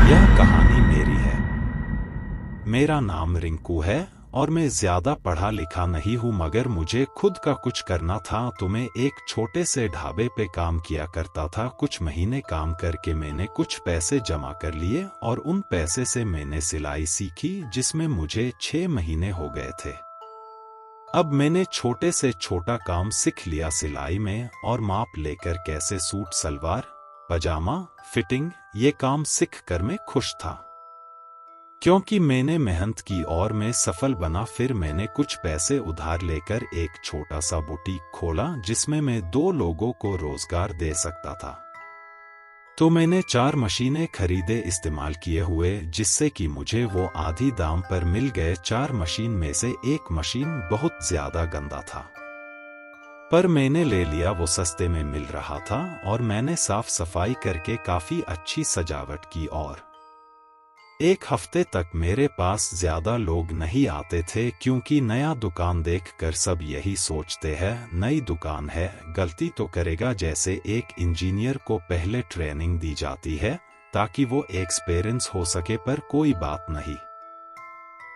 यह कहानी मेरी है। मेरा नाम रिंकू है और मैं ज्यादा पढ़ा लिखा नहीं हूँ, मगर मुझे खुद का कुछ करना था तो मैं एक छोटे से ढाबे पे काम किया करता था। कुछ महीने काम करके मैंने कुछ पैसे जमा कर लिए और उन पैसे से मैंने सिलाई सीखी, जिसमें मुझे 6 महीने हो गए थे। अब मैंने छोटे से छोटा काम सीख लिया सिलाई में, और माप लेकर कैसे सूट सलवार पजामा फिटिंग ये काम सीख कर मैं खुश था, क्योंकि मैंने मेहनत की और मैं सफल बना। फिर मैंने कुछ पैसे उधार लेकर एक छोटा सा बुटीक खोला, जिसमें मैं 2 लोगों को रोजगार दे सकता था। तो मैंने 4 मशीनें खरीदे इस्तेमाल किए हुए, जिससे कि मुझे वो आधी दाम पर मिल गए। 4 मशीन में से एक मशीन बहुत ज्यादा गंदा था, पर मैंने ले लिया, वो सस्ते में मिल रहा था। और मैंने साफ सफाई करके काफी अच्छी सजावट की, और 1 हफ्ते तक मेरे पास ज्यादा लोग नहीं आते थे, क्योंकि नया दुकान देखकर सब यही सोचते हैं नई दुकान है, गलती तो करेगा। जैसे एक इंजीनियर को पहले ट्रेनिंग दी जाती है ताकि वो एक्सपीरियंस हो सके, पर कोई बात नहीं।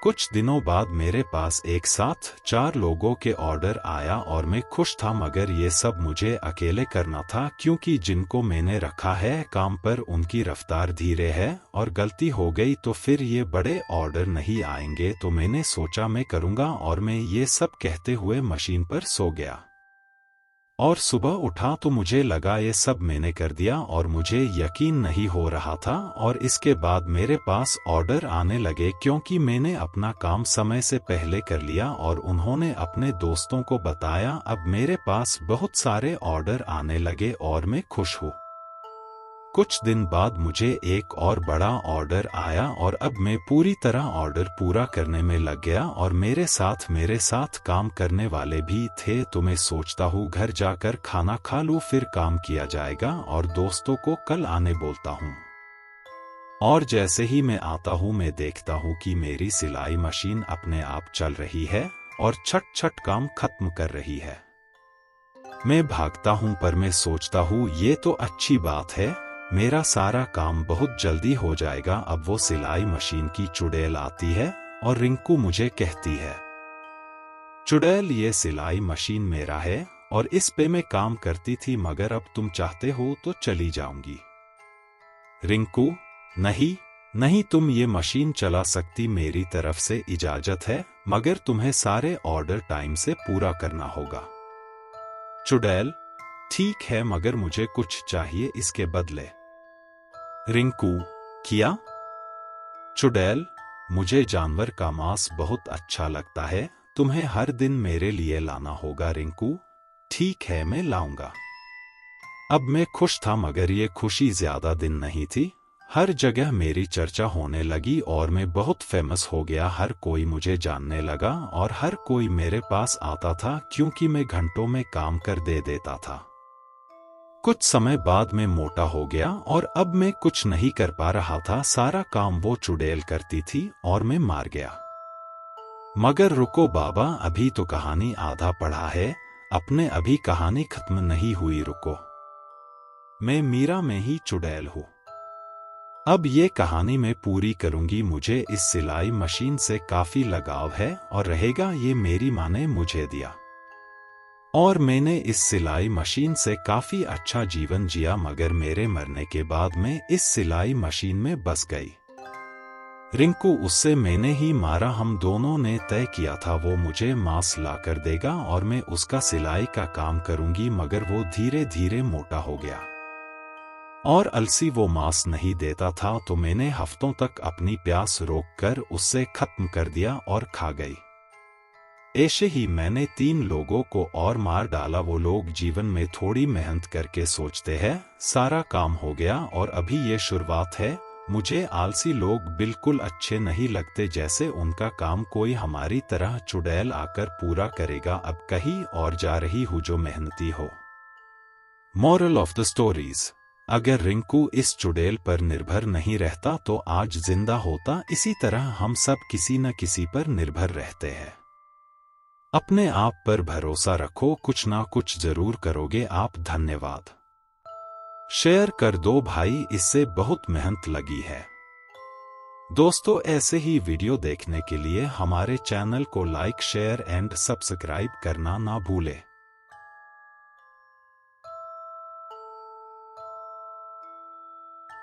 कुछ दिनों बाद मेरे पास एक साथ 4 लोगों के ऑर्डर आया और मैं खुश था, मगर ये सब मुझे अकेले करना था, क्योंकि जिनको मैंने रखा है काम पर उनकी रफ्तार धीरे है, और गलती हो गई तो फिर ये बड़े ऑर्डर नहीं आएंगे। तो मैंने सोचा मैं करूँगा, और मैं ये सब कहते हुए मशीन पर सो गया। और सुबह उठा तो मुझे लगा ये सब मैंने कर दिया, और मुझे यकीन नहीं हो रहा था। और इसके बाद मेरे पास ऑर्डर आने लगे, क्योंकि मैंने अपना काम समय से पहले कर लिया और उन्होंने अपने दोस्तों को बताया। अब मेरे पास बहुत सारे ऑर्डर आने लगे और मैं खुश हूँ। कुछ दिन बाद मुझे एक और बड़ा ऑर्डर आया, और अब मैं पूरी तरह ऑर्डर पूरा करने में लग गया, और मेरे साथ काम करने वाले भी थे। तो मैं सोचता हूँ घर जाकर खाना खा लूँ, फिर काम किया जाएगा, और दोस्तों को कल आने बोलता हूँ। और जैसे ही मैं आता हूँ मैं देखता हूँ कि मेरी सिलाई मशीन अपने आप चल रही है और छट छट काम खत्म कर रही है। मैं भागता हूँ, पर मैं सोचता हूँ ये तो अच्छी बात है, मेरा सारा काम बहुत जल्दी हो जाएगा। अब वो सिलाई मशीन की चुड़ैल आती है और रिंकू मुझे कहती है, चुड़ैल ये सिलाई मशीन मेरा है और इस पे मैं काम करती थी, मगर अब तुम चाहते हो तो चली जाऊंगी। रिंकू, नहीं नहीं, तुम ये मशीन चला सकती, मेरी तरफ से इजाजत है, मगर तुम्हें सारे ऑर्डर टाइम से पूरा करना होगा। चुड़ैल, ठीक है, मगर मुझे कुछ चाहिए इसके बदले। रिंकू, क्या? चुड़ैल, मुझे जानवर का मांस बहुत अच्छा लगता है, तुम्हें हर दिन मेरे लिए लाना होगा। रिंकू, ठीक है, मैं लाऊंगा। अब मैं खुश था, मगर ये खुशी ज्यादा दिन नहीं थी। हर जगह मेरी चर्चा होने लगी और मैं बहुत फेमस हो गया। हर कोई मुझे जानने लगा और हर कोई मेरे पास आता था, क्योंकि मैं घंटों में काम कर दे देता था। कुछ समय बाद मैं मोटा हो गया और अब मैं कुछ नहीं कर पा रहा था। सारा काम वो चुड़ैल करती थी और मैं मार गया। मगर रुको बाबा, अभी तो कहानी आधा पढ़ा है, अपने अभी कहानी खत्म नहीं हुई, रुको। मैं मीरा में ही चुड़ैल हूँ। अब ये कहानी मैं पूरी करूंगी। मुझे इस सिलाई मशीन से काफी लगाव है और रहेगा, ये मेरी माँ ने मुझे दिया, और मैंने इस सिलाई मशीन से काफी अच्छा जीवन जिया। मगर मेरे मरने के बाद मैं इस सिलाई मशीन में बस गई। रिंकू, उससे मैंने ही मारा। हम दोनों ने तय किया था वो मुझे मांस ला कर देगा और मैं उसका सिलाई का काम करूंगी, मगर वो धीरे धीरे मोटा हो गया और अलसी वो मांस नहीं देता था। तो मैंने हफ्तों तक अपनी प्यास रोककर उससे खत्म कर दिया और खा गई। ऐसे ही मैंने 3 लोगों को और मार डाला। वो लोग जीवन में थोड़ी मेहनत करके सोचते हैं सारा काम हो गया, और अभी ये शुरुआत है। मुझे आलसी लोग बिल्कुल अच्छे नहीं लगते, जैसे उनका काम कोई हमारी तरह चुड़ैल आकर पूरा करेगा। अब कहीं और जा रही हूँ जो मेहनती हो। मॉरल ऑफ द स्टोरीज, अगर रिंकू इस चुड़ैल पर निर्भर नहीं रहता तो आज जिंदा होता। इसी तरह हम सब किसी न किसी पर निर्भर रहते हैं। अपने आप पर भरोसा रखो, कुछ ना कुछ जरूर करोगे आप। धन्यवाद। शेयर कर दो भाई, इससे बहुत मेहनत लगी है। दोस्तों ऐसे ही वीडियो देखने के लिए हमारे चैनल को लाइक शेयर एंड सब्सक्राइब करना ना भूलें।